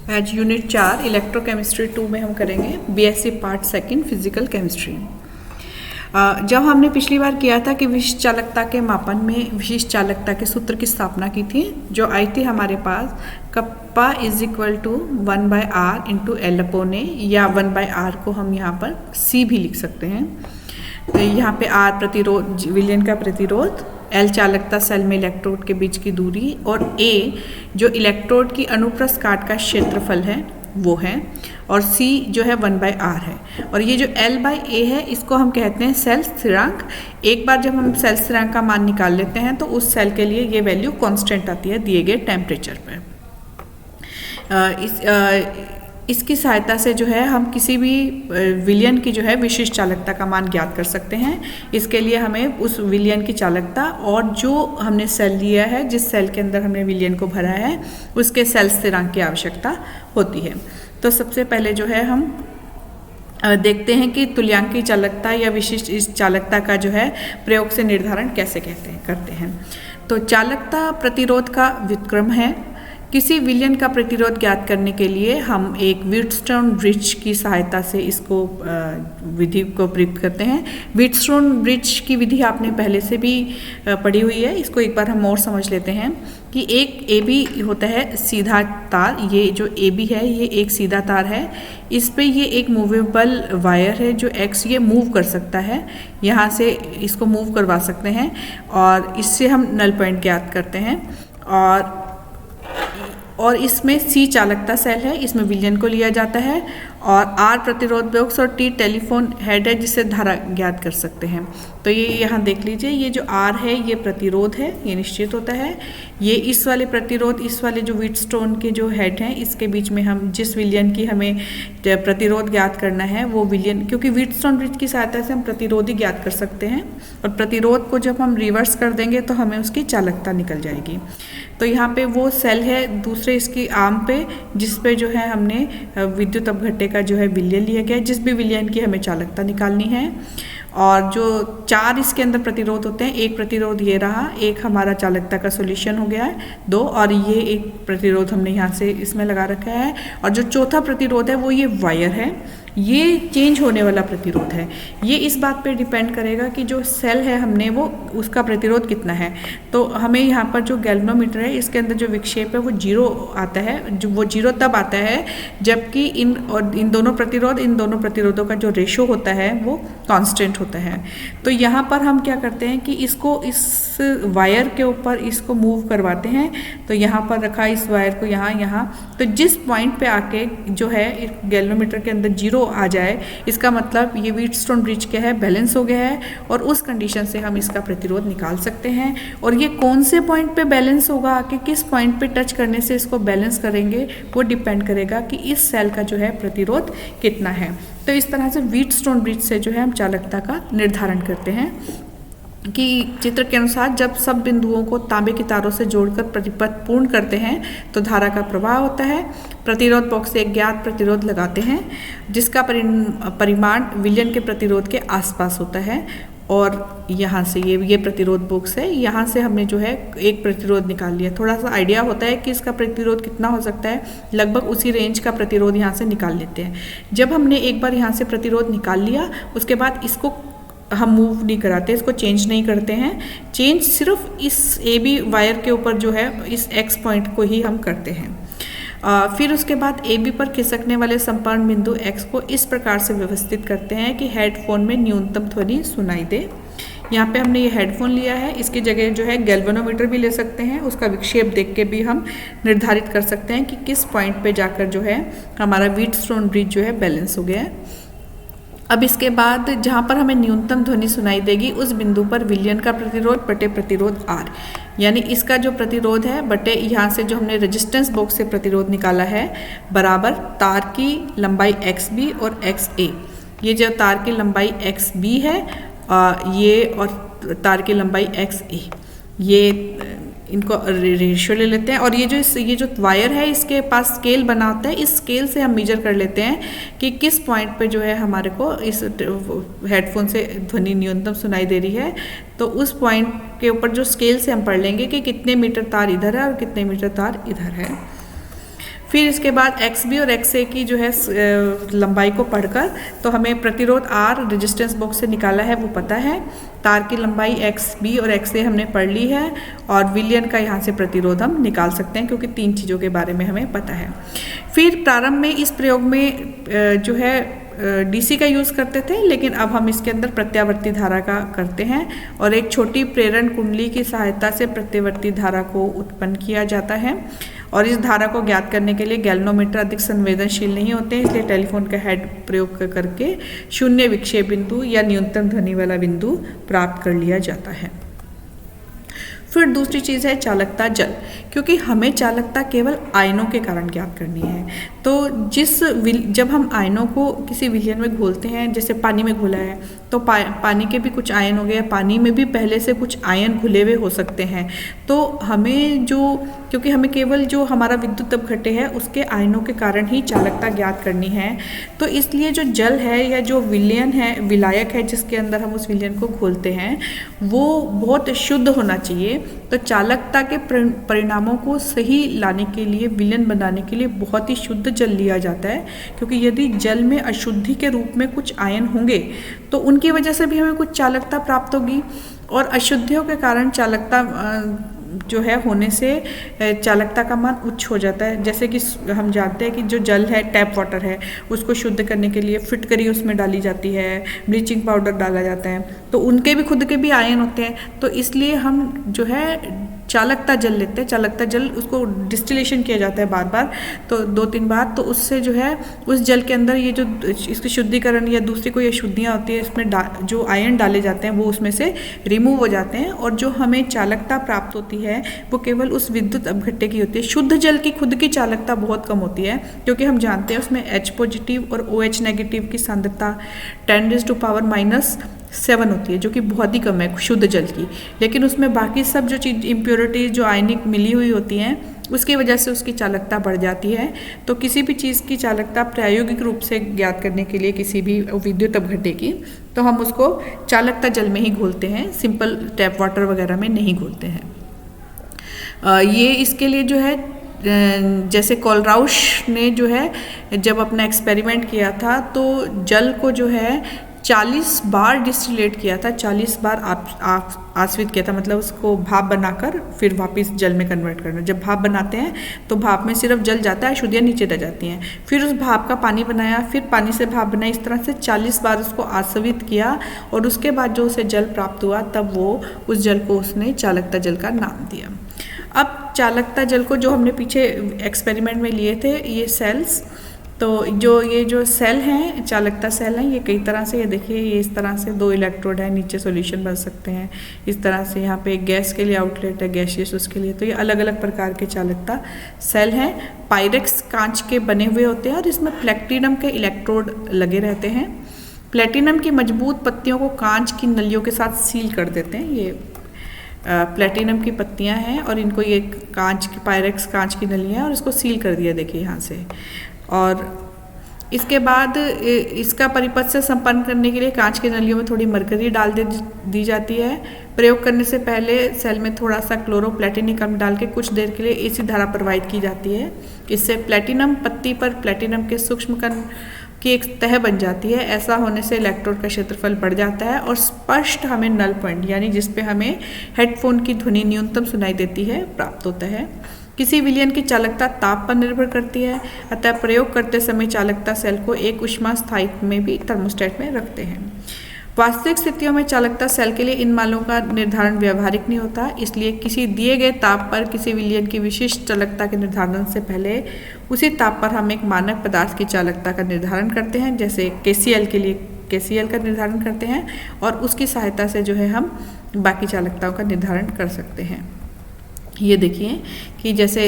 आज unit 4 electrochemistry 2 में हम करेंगे BSc part second physical chemistry. जब हमने पिछली बार किया था कि विशिष्ट चालकता के मापन में विशिष्ट चालकता के सूत्र की स्थापना की थी, जो आई थी हमारे पास kappa is equal to 1/r into L/A, या 1/r को हम यहाँ पर C भी लिख सकते हैं। तो यहाँ पे R प्रतिरोध, विलयन का प्रतिरोध, L चालकता सेल में इलेक्ट्रोड के बीच की दूरी, और A जो इलेक्ट्रोड की अनुप्रस्थ काट का क्षेत्रफल है वो है, और C जो है 1/r है। और ये जो L/A है इसको हम कहते हैं सेल स्थिरांक। एक बार जब हम सेल स्थिरांक का मान निकाल लेते हैं तो उस सेल के लिए ये वैल्यू कांस्टेंट आती है दिए गए टेम्परेचर पर। इसकी सहायता से जो है हम किसी भी विलयन की जो है विशिष्ट चालकता का मान ज्ञात कर सकते हैं। इसके लिए हमें उस विलयन की चालकता और जो हमने सेल लिया है, जिस सेल के अंदर हमने विलयन को भरा है, उसके सेल स्थिरांक की आवश्यकता होती है। तो सबसे पहले जो है हम देखते हैं कि तुल्यांकी चालकता या विशिष्ट इस चालकता का जो है प्रयोग से निर्धारण कैसे करते हैं। तो चालकता प्रतिरोध का व्युत्क्रम है। किसी विलयन का प्रतिरोध ज्ञात करने के लिए हम एक व्हीटस्टोन ब्रिज की सहायता से इसको विधि को प्रयुक्त करते हैं। व्हीटस्टोन ब्रिज की विधि आपने पहले से भी पढ़ी हुई है। इसको एक बार हम और समझ लेते हैं कि एक AB होता है सीधा तार। ये जो AB है ये एक सीधा तार है। इस पे ये एक मूवेबल वायर है जो X ये मूव कर सकता है, यहाँ से इसको मूव करवा सकते हैं, और इससे हम नल पॉइंट ज्ञात करते हैं। और इसमें C चालकता सेल है, इसमें विलयन को लिया जाता है, और R प्रतिरोध बॉक्स और T टेलीफोन हेड है जिससे धारा ज्ञात कर सकते हैं। तो ये यहाँ देख लीजिए, ये जो R है ये प्रतिरोध है, ये निश्चित होता है। ये इस वाले प्रतिरोध, इस वाले जो व्हीटस्टोन के जो हेड हैं इसके बीच में हम जिस विलयन की हमें प्रतिरोध ज्ञात करना है वो विलयन, क्योंकि व्हीटस्टोन ब्रिज की सहायता से हम प्रतिरोध ही ज्ञात कर सकते हैं, और प्रतिरोध को जब हम रिवर्स कर देंगे तो हमें उसकी चालकता निकल जाएगी। तो यहाँ पे वो सेल है दूसरे इसकी आर्म पे, जिस पे जो है हमने विद्युत अपघट्य का जो है विलयन लिया गया है, जिस भी विलयन की हमें चालकता निकालनी है। और जो 4 इसके अंदर प्रतिरोध होते हैं, एक प्रतिरोध ये रहा, एक हमारा चालकता का सॉल्यूशन हो गया है 2, और ये एक प्रतिरोध हमने यहाँ से इसमें लगा रखा है। और जो चौथा प्रतिरोध है वो ये वायर है, ये चेंज होने वाला प्रतिरोध है। ये इस बात पे डिपेंड करेगा कि जो सेल है हमने वो उसका प्रतिरोध कितना है। तो हमें यहाँ पर जो गैल्वेनोमीटर है इसके अंदर जो विक्षेप है वो 0 आता है। जो वो 0 तब आता है जबकि इन दोनों प्रतिरोधों का जो रेशो होता है वो कांस्टेंट होता है। तो यहाँ पर हम क्या करते हैं कि इसको इस वायर के ऊपर इसको मूव करवाते हैं। तो यहाँ पर रखा इस वायर को यहाँ, तो जिस पॉइंट पे आके जो है गैल्वेनोमीटर के अंदर 0 आ जाए, इसका मतलब ये व्हीटस्टोन ब्रिज क्या है, बैलेंस हो गया है, और उस कंडीशन से हम इसका प्रतिरोध निकाल सकते हैं। और ये कौन से पॉइंट पे बैलेंस होगा, आके किस पॉइंट पे टच करने से इसको बैलेंस करेंगे, वो डिपेंड करेगा कि इस सेल का जो है प्रतिरोध कितना है। तो इस तरह से व्हीटस्टोन ब्रिज से जो है हम चालकता का निर्धारण करते हैं कि चित्र के अनुसार जब सब बिंदुओं को तांबे की तारों से जोड़कर प्रतिपथ पूर्ण करते हैं तो धारा का प्रवाह होता है। प्रतिरोध बॉक्स से एक ज्ञात प्रतिरोध लगाते हैं जिसका परिमाण विलयन के प्रतिरोध के आसपास होता है। और यहाँ से ये प्रतिरोध बॉक्स है, यहाँ से हमने जो है एक प्रतिरोध निकाल लिया। थोड़ा सा आइडिया होता है कि इसका प्रतिरोध कितना हो सकता है, लगभग उसी रेंज का प्रतिरोध यहाँ से निकाल लेते हैं। जब हमने एक बार यहाँ से प्रतिरोध निकाल लिया, उसके बाद इसको हम मूव नहीं कराते, इसको चेंज नहीं करते हैं। चेंज सिर्फ इस AB वायर के ऊपर जो है इस X पॉइंट को ही हम करते हैं। फिर उसके बाद AB पर खिसकने वाले संपर्क बिंदु X को इस प्रकार से व्यवस्थित करते हैं कि हेडफोन में न्यूनतम ध्वनि सुनाई दे। यहाँ पे हमने ये हेडफोन लिया है, इसकी जगह जो है गैल्वेनोमीटर भी ले सकते हैं। उसका विक्षेप देख के भी हम निर्धारित कर सकते हैं कि किस पॉइंट पे जाकर जो है हमारा व्हीटस्टोन ब्रिज जो है बैलेंस हो गया है। अब इसके बाद जहाँ पर हमें न्यूनतम ध्वनि सुनाई देगी उस बिंदु पर विलयन का प्रतिरोध बटे प्रतिरोध R, यानी इसका जो प्रतिरोध है बटे यहाँ से जो हमने रेजिस्टेंस बॉक्स से प्रतिरोध निकाला है, बराबर तार की लंबाई XB और XA। ये जो तार की लंबाई XB है ये, और तार की लंबाई XA, ये इनको रेशियो ले लेते हैं। और ये जो वायर है इसके पास स्केल बना होता है, इस स्केल से हम मेजर कर लेते हैं कि किस पॉइंट पे जो है हमारे को इस हेडफोन से ध्वनि न्यूनतम सुनाई दे रही है। तो उस पॉइंट के ऊपर जो स्केल से हम पढ़ लेंगे कि कितने मीटर तार इधर है और कितने मीटर तार इधर है। फिर इसके बाद XB और XA की जो है लंबाई को पढ़कर तो हमें प्रतिरोध R रेजिस्टेंस बॉक्स से निकाला है वो पता है, तार की लंबाई XB और XA हमने पढ़ ली है, और विलयन का यहाँ से प्रतिरोध हम निकाल सकते हैं क्योंकि 3 चीज़ों के बारे में हमें पता है। फिर प्रारंभ में इस प्रयोग में जो है DC का यूज़ करते थे, लेकिन अब हम इसके अंदर प्रत्यावर्ती धारा का करते हैं और एक छोटी प्रेरण कुंडली की सहायता से प्रत्यावर्ती धारा को उत्पन्न किया जाता है। और इस धारा को ज्ञात करने के लिए गैल्वेनोमीटर अधिक संवेदनशील नहीं होते हैं, इसलिए टेलीफोन का हेड प्रयोग करके शून्य विक्षेप बिंदु या न्यूनतम ध्वनि वाला बिंदु प्राप्त कर लिया जाता है। फिर दूसरी चीज़ है चालकता जल, क्योंकि हमें चालकता केवल आयनों के कारण ज्ञात करनी है। तो जब हम आयनों को किसी विलयन में घोलते हैं, जैसे पानी में घोला है तो पानी के भी कुछ आयन हो गए, पानी में भी पहले से कुछ आयन घुले हुए हो सकते हैं। तो हमें क्योंकि हमें केवल जो हमारा विद्युत अपघट्य है उसके आयनों के कारण ही चालकता ज्ञात करनी है, तो इसलिए जो जल है या जो विलयन है, विलायक है जिसके अंदर हम उस विलयन को घोलते हैं, वो बहुत शुद्ध होना चाहिए। तो चालकता के परिणामों को सही लाने के लिए, विलयन बनाने के लिए बहुत ही शुद्ध जल लिया जाता है, क्योंकि यदि जल में अशुद्धि के रूप में कुछ आयन होंगे तो उनकी वजह से भी हमें कुछ चालकता प्राप्त होगी, और अशुद्धियों के कारण चालकता जो है होने से चालकता का मान उच्च हो जाता है। जैसे कि हम जानते हैं कि जो जल है, टैप वाटर है, उसको शुद्ध करने के लिए फिटकरी उसमें डाली जाती है, ब्लीचिंग पाउडर डाला जाता है, तो उनके भी खुद के भी आयन होते हैं। तो इसलिए हम जो है चालकता जल लेते हैं, चालकता जल उसको डिस्टिलेशन किया जाता है बार बार, तो 2-3 बार, तो उससे जो है उस जल के अंदर ये जो इसकी शुद्धिकरण या दूसरी कोई अशुद्धियाँ होती है, इसमें जो आयन डाले जाते हैं वो उसमें से रिमूव हो जाते हैं, और जो हमें चालकता प्राप्त होती है वो केवल उस विद्युत अपघट्य की होती है। शुद्ध जल की खुद की चालकता बहुत कम होती है, क्योंकि हम जानते हैं उसमें H पॉजिटिव और OH नेगेटिव की सांद्रता 10⁻⁷ होती है, जो कि बहुत ही कम है शुद्ध जल की। लेकिन उसमें बाकी सब जो चीज़ इम्प्योरिटीज जो आयनिक मिली हुई होती हैं उसकी वजह से उसकी चालकता बढ़ जाती है। तो किसी भी चीज़ की चालकता प्रायोगिक रूप से ज्ञात करने के लिए, किसी भी विद्युत अपघट्य की, तो हम उसको चालकता जल में ही घोलते हैं, सिंपल टैप वाटर वगैरह में नहीं घोलते हैं। ये इसके लिए जो है, जैसे कोलराउश ने जो है जब अपना एक्सपेरिमेंट किया था तो जल को जो है 40 बार डिस्टिलेट किया था, 40 बार आश्वित किया था, मतलब उसको भाप बनाकर फिर वापस जल में कन्वर्ट करना। जब भाप बनाते हैं तो भाप में सिर्फ जल जाता है, अशुद्धियाँ नीचे रह जाती हैं। फिर उस भाप का पानी बनाया, फिर पानी से भाप बनाई, इस तरह से 40 बार उसको आश्वित किया, और उसके बाद जो उसे जल प्राप्त हुआ तब वो उस जल को उसने चालकता जल का नाम दिया। अब चालकता जल को जो हमने पीछे एक्सपेरिमेंट में लिए थे, ये सेल्स, तो ये जो सेल हैं, चालकता सेल हैं, ये कई तरह से, ये देखिए ये इस तरह से 2 इलेक्ट्रोड है, नीचे सॉल्यूशन बन सकते हैं, इस तरह से यहाँ पे गैस के लिए आउटलेट है, गैसियस उसके लिए। तो ये अलग अलग प्रकार के चालकता सेल हैं। पायरेक्स कांच के बने हुए होते हैं और इसमें प्लेटिनम के इलेक्ट्रोड लगे रहते हैं। प्लेटिनम की मजबूत पत्तियों को कांच की नलियों के साथ सील कर देते हैं। ये प्लेटिनम की पत्तियां हैं और इनको ये पायरेक्स कांच की नलियां हैं, और इसको सील कर दिया देखिए यहाँ से। और इसके बाद इसका परिपथ से संपन्न करने के लिए कांच की नलियों में थोड़ी मरकरी डाल दी जाती है। प्रयोग करने से पहले सेल में थोड़ा सा क्लोरोप्लेटिनिक अम्ल डाल के कुछ देर के लिए एसी धारा प्रवाहित की जाती है। इससे प्लेटिनम पत्ती पर प्लेटिनम के सूक्ष्म कण की एक तह बन जाती है। ऐसा होने से इलेक्ट्रोड का क्षेत्रफल बढ़ जाता है और स्पष्ट हमें नल पॉइंट, यानी जिसपे हमें हेडफोन की ध्वनि न्यूनतम सुनाई देती है, प्राप्त होता है। किसी विलयन की चालकता ताप पर निर्भर करती है, अतः प्रयोग करते समय चालकता सेल को एक ऊष्मा स्थायित्व में भी थर्मोस्टेट में रखते हैं। वास्तविक स्थितियों में चालकता सेल के लिए इन मानों का निर्धारण व्यावहारिक नहीं होता, इसलिए किसी दिए गए ताप पर किसी विलयन की विशिष्ट चालकता के निर्धारण से पहले उसी ताप पर हम एक मानक पदार्थ की चालकता का निर्धारण करते हैं, जैसे KCl के लिए KCl का निर्धारण करते हैं, और उसकी सहायता से जो है हम बाकी चालकताओं का निर्धारण कर सकते हैं। ये देखिए कि जैसे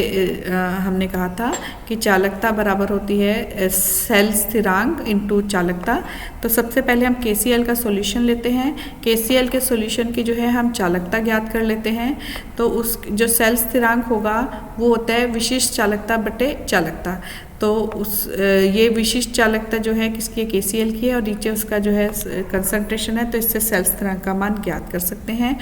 हमने कहा था कि चालकता बराबर होती है सेल स्थिरांक इंटू चालकता। तो सबसे पहले हम KCl का सॉल्यूशन लेते हैं, KCl के सॉल्यूशन की जो है हम चालकता ज्ञात कर लेते हैं। तो उस जो सेल स्थिरांक होगा वो होता है विशिष्ट चालकता बटे चालकता। तो ये विशिष्ट चालकता जो है किसकी है, KCl की है, और नीचे उसका जो है कंसंट्रेशन है, तो इससे सेल स्थिरांक का मान ज्ञात कर सकते हैं।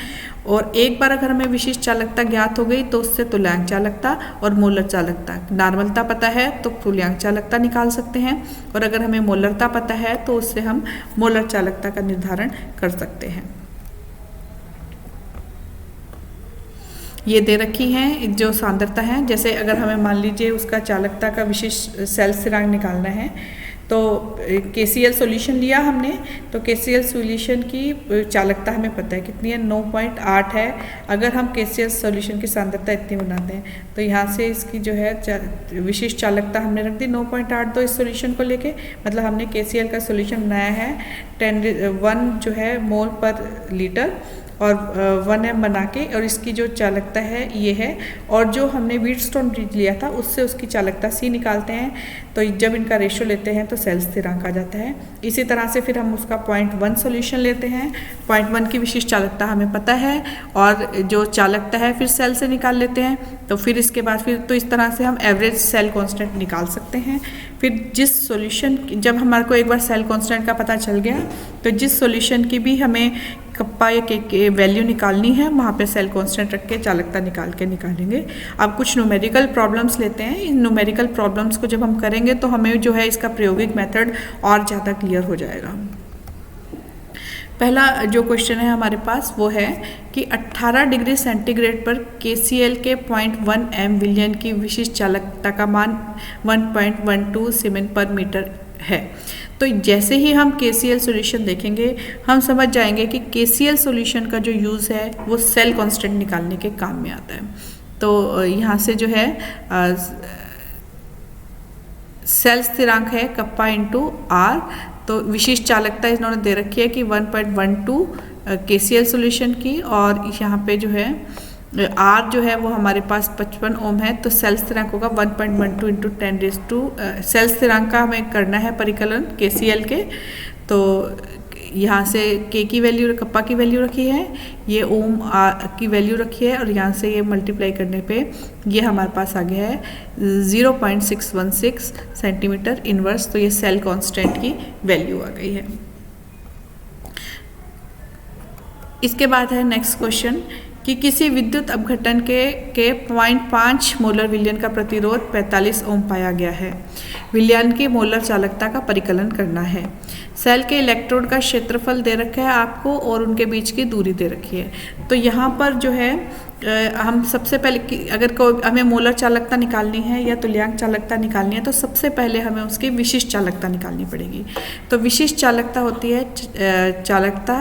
और एक बार अगर हमें विशिष्ट चालकता ज्ञात हो गई तो उससे तुल्यांक चालकता चालकता और मोलर चालकता। नॉर्मलता पता है तो तुल्यांक चालकता निकाल सकते हैं, और अगर हमें मोलरता पता है तो उससे हम मोलर चालकता का निर्धारण कर सकते हैं। ये दे रखी हैं जो सांद्रता है, जैसे अगर हमें मान लीजिए उसका चालकता का विशिष्ट सेल स्थिरांक निकालना है, तो KCl सॉल्यूशन लिया हमने, तो KCl सॉल्यूशन की चालकता हमें पता है कितनी है, 9.8 है। अगर हम KCl सॉल्यूशन की सांद्रता इतनी बनाते हैं तो यहाँ से इसकी जो है विशिष्ट चालकता हमने रख दी 9.8 इस सॉल्यूशन को लेके, मतलब हमने KCl का सॉल्यूशन बनाया है 1 जो है मोल पर लीटर और 1m बना के, और इसकी जो चालकता है ये है, और जो हमने व्हीटस्टोन ब्रिज लिया था उससे उसकी चालकता C निकालते हैं, तो जब इनका रेशो लेते हैं तो सेल स्थिरांक आ जाता है। इसी तरह से फिर हम उसका 0.1 सॉल्यूशन लेते हैं, 0.1 की विशिष्ट चालकता हमें पता है, और जो चालकता है फिर सेल से निकाल लेते हैं, तो फिर इसके बाद फिर तो इस तरह से हम एवरेज सेल कांस्टेंट निकाल सकते हैं। फिर जिस सॉल्यूशन, जब हमारे को एक बार सेल कांस्टेंट का पता चल गया, तो जिस सॉल्यूशन की भी हमें कप्पा या के वैल्यू निकालनी है वहाँ पे सेल कांस्टेंट रख के चालकता निकाल के निकालेंगे। अब कुछ न्यूमेरिकल प्रॉब्लम्स लेते हैं। इन न्यूमेरिकल प्रॉब्लम्स को जब हम करेंगे तो हमें जो है इसका प्रायोगिक मेथड और ज़्यादा क्लियर हो जाएगा। पहला जो क्वेश्चन है हमारे पास वो है कि 18 डिग्री सेंटीग्रेड पर KCl के 0.1 m विलयन की विशिष्ट चालकता का मान 1.12 सीमेन पर मीटर है। तो जैसे ही हम KCl सॉल्यूशन देखेंगे हम समझ जाएंगे कि KCl सॉल्यूशन का जो यूज़ है वो सेल कांस्टेंट निकालने के काम में आता है। तो यहाँ से जो है सेल स्थिरांक है कप्पा इंटू R, तो विशिष्ट चालकता इन्होंने दे रखी है कि 1.12 KCl सॉल्यूशन की, और यहाँ पे जो है R जो है वो हमारे पास 55 ओम है, तो सेल स्थिरांक होगा 1.12 इंटू 10⁻²। सेल स्थिरांक का हमें करना है परिकलन KCl के, तो यहाँ से K की वैल्यू, कप्पा की वैल्यू रखी है, ये ओम की वैल्यू रखी है, और यहाँ से ये मल्टीप्लाई करने पे ये हमारे पास आ गया है 0.616 सेंटीमीटर इनवर्स। तो ये सेल कांस्टेंट की वैल्यू आ गई है। इसके बाद है नेक्स्ट क्वेश्चन कि किसी विद्युत अपघटन के 0.5 मोलर विलयन का प्रतिरोध 45 ओम पाया गया है। विलयन की मोलर चालकता का परिकलन करना है। सेल के इलेक्ट्रोड का क्षेत्रफल दे रखा है आपको और उनके बीच की दूरी दे रखी है। तो यहाँ पर जो है हम सबसे पहले अगर हमें मोलर चालकता निकालनी है या तुल्यांक चालकता निकालनी है तो सबसे पहले हमें उसकी विशिष्ट चालकता निकालनी पड़ेगी। तो विशिष्ट चालकता होती है चालकता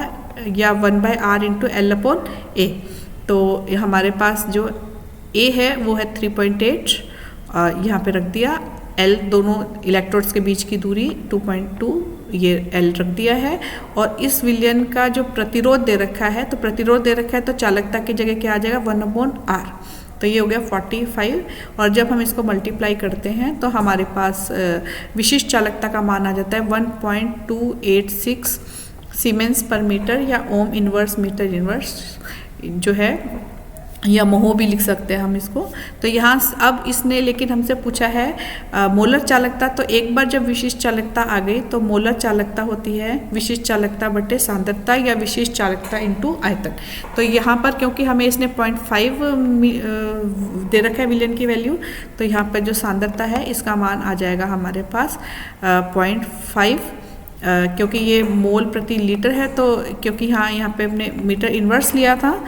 या 1/r इंटू L/A। तो हमारे पास जो A है वो है 3.8, यहाँ पे रख दिया। L दोनों इलेक्ट्रोड्स के बीच की दूरी 2.2 ये L रख दिया है, और इस विलयन का जो प्रतिरोध दे रखा है, तो प्रतिरोध दे रखा है तो चालकता की जगह क्या आ जाएगा 1/r, तो ये हो गया 45। और जब हम इसको मल्टीप्लाई करते हैं तो हमारे पास विशिष्ट चालकता का मान आ जाता है 1.286 सीमेंस पर मीटर या ओम इनवर्स मीटर इनवर्स जो है, या मोहो भी लिख सकते हैं हम इसको। तो यहाँ अब इसने लेकिन हमसे पूछा है मोलर चालकता। तो एक बार जब विशिष्ट चालकता आ गई तो मोलर चालकता होती है विशिष्ट चालकता बटे सांद्रता या विशिष्ट चालकता इंटू आयतन। तो यहाँ पर क्योंकि हमें इसने 0.5 दे रखा है विलयन की वैल्यू, तो यहाँ पर जो सांद्रता है इसका मान आ जाएगा हमारे पास 0.5, क्योंकि ये मोल प्रति लीटर है। तो क्योंकि यहाँ पे हमने मीटर इन्वर्स लिया था,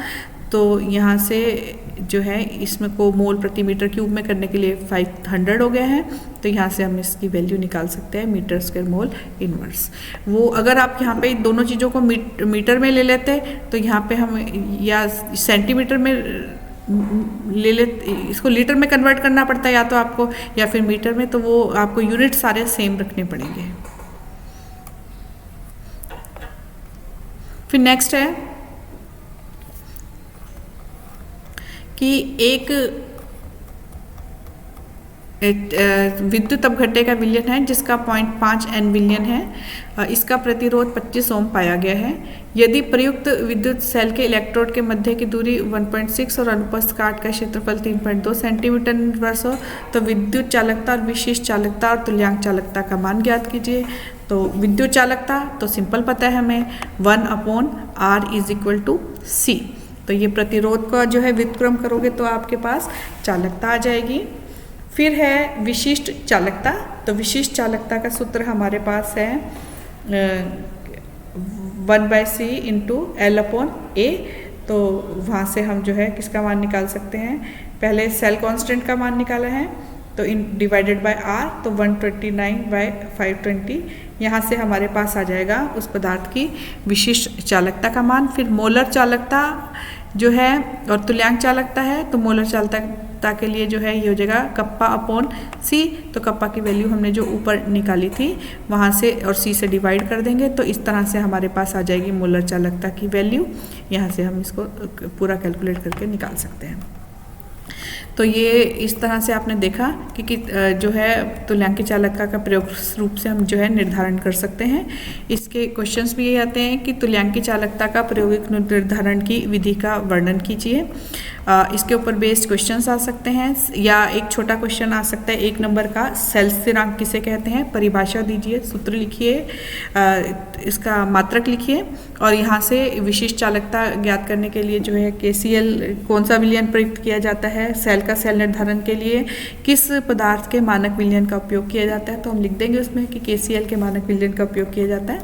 तो यहाँ से जो है इसमें को मोल प्रति मीटर क्यूब में करने के लिए 500 हो गया है। तो यहाँ से हम इसकी वैल्यू निकाल सकते हैं मीटर स्क्वायर मोल इनवर्स। वो अगर आप यहाँ पे दोनों चीज़ों को मीटर में ले लेते तो यहाँ पे हम या सेंटीमीटर में ले लेते, इसको लीटर में कन्वर्ट करना पड़ता है या तो आपको, या फिर मीटर में, तो वो आपको यूनिट सारे सेम रखने पड़ेंगे। फिर नेक्स्ट है कि एक विद्युत अपघट्य का विलयन है जिसका 0.5 n विलयन है। इसका प्रतिरोध 25 ओम पाया गया है। यदि प्रयुक्त विद्युत सेल के इलेक्ट्रोड के मध्य की दूरी 1.6 और अनुप्रस्थ काट का क्षेत्रफल 3.2 सेंटीमीटर इनवर्स हो तो विद्युत चालकता और विशिष्ट चालकता और तुल्यांक चालकता का मान ज्ञात कीजिए। तो विद्युत चालकता तो सिंपल पता है हमें 1/r = C। तो ये प्रतिरोध का जो है व्युत्क्रम करोगे तो आपके पास चालकता आ जाएगी। फिर है विशिष्ट चालकता। तो विशिष्ट चालकता का सूत्र हमारे पास है 1/c इंटू L/A। तो वहाँ से हम जो है किसका मान निकाल सकते हैं, पहले सेल कांस्टेंट का मान निकाला है तो डिवाइडेड बाय R, तो 129/520। यहाँ से हमारे पास आ जाएगा उस पदार्थ की विशिष्ट चालकता का मान। फिर मोलर चालकता जो है और तुल्यांक चालकता है, तो मोलर चालकता के लिए जो है ये हो जाएगा κ/C। तो कप्पा की वैल्यू हमने जो ऊपर निकाली थी वहाँ से और C से डिवाइड कर देंगे, तो इस तरह से हमारे पास आ जाएगी मोलर चालकता की वैल्यू। यहाँ से हम इसको पूरा कैलकुलेट करके निकाल सकते हैं। तो ये इस तरह से आपने देखा कि जो है तुल्यांकी चालकता का प्रयोग रूप से हम जो है निर्धारण कर सकते हैं। इसके क्वेश्चंस भी ये आते हैं कि तुल्यांकी चालकता का प्रायोगिक निर्धारण की विधि का वर्णन कीजिए। इसके ऊपर बेस्ड क्वेश्चंस आ सकते हैं, या एक छोटा क्वेश्चन आ सकता है 1 नंबर का, सेल स्थिरांक किसे कहते हैं, परिभाषा दीजिए, सूत्र लिखिए, इसका मात्रक लिखिए, और यहाँ से विशिष्ट चालकता ज्ञात करने के लिए जो है KCl कौन सा विलयन प्रयुक्त किया जाता है, सेल का सेल निर्धारण के लिए किस पदार्थ के मानक विलयन का उपयोग किया जाता है, तो हम लिख देंगे उसमें कि KCl के मानक विलयन का उपयोग किया जाता है।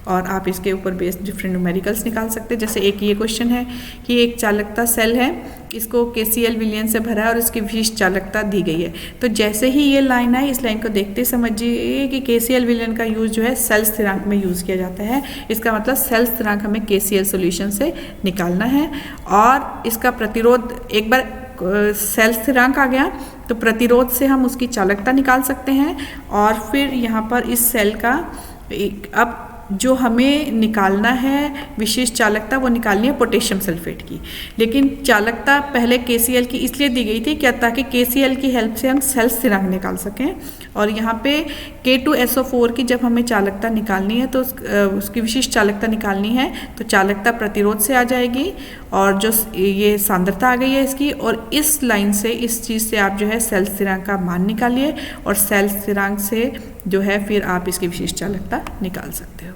और आप इसके ऊपर बेस्ड डिफरेंट न्यूमेरिकल्स निकाल सकते हैं। जैसे एक ये क्वेश्चन है कि एक चालकता सेल है, इसको KCl विलयन से भरा है और इसकी विशिष्ट चालकता दी गई है। तो जैसे ही ये लाइन है, इस लाइन को देखते समझिए कि KCl विलयन का यूज जो है सेल स्थिरांक में यूज़ किया जाता है। इसका मतलब सेल स्थिरांक हमें KCl सोल्यूशन से निकालना है। और इसका प्रतिरोध, एक बार सेल स्थिरांक आ गया तो प्रतिरोध से हम उसकी चालकता निकाल सकते हैं। और फिर यहाँ पर इस सेल का अब जो हमें निकालना है विशिष्ट चालकता, वो निकालनी है पोटेशियम सल्फेट की। लेकिन चालकता पहले KCl की इसलिए दी गई थी क्या, ताकि KCl की हेल्प से हम सेल स्थिरांक निकाल सकें। और यहाँ पे K2SO4 की जब हमें चालकता निकालनी है तो उसकी विशिष्ट चालकता निकालनी है, तो चालकता प्रतिरोध से आ जाएगी और जो ये सांद्रता आ गई है इसकी, और इस लाइन से, इस चीज़ से आप जो है सेल स्थिरांक का मान निकालिए और सेल स्थिरांक से जो है फिर आप इसकी विशिष्ट चालकता निकाल सकते हो।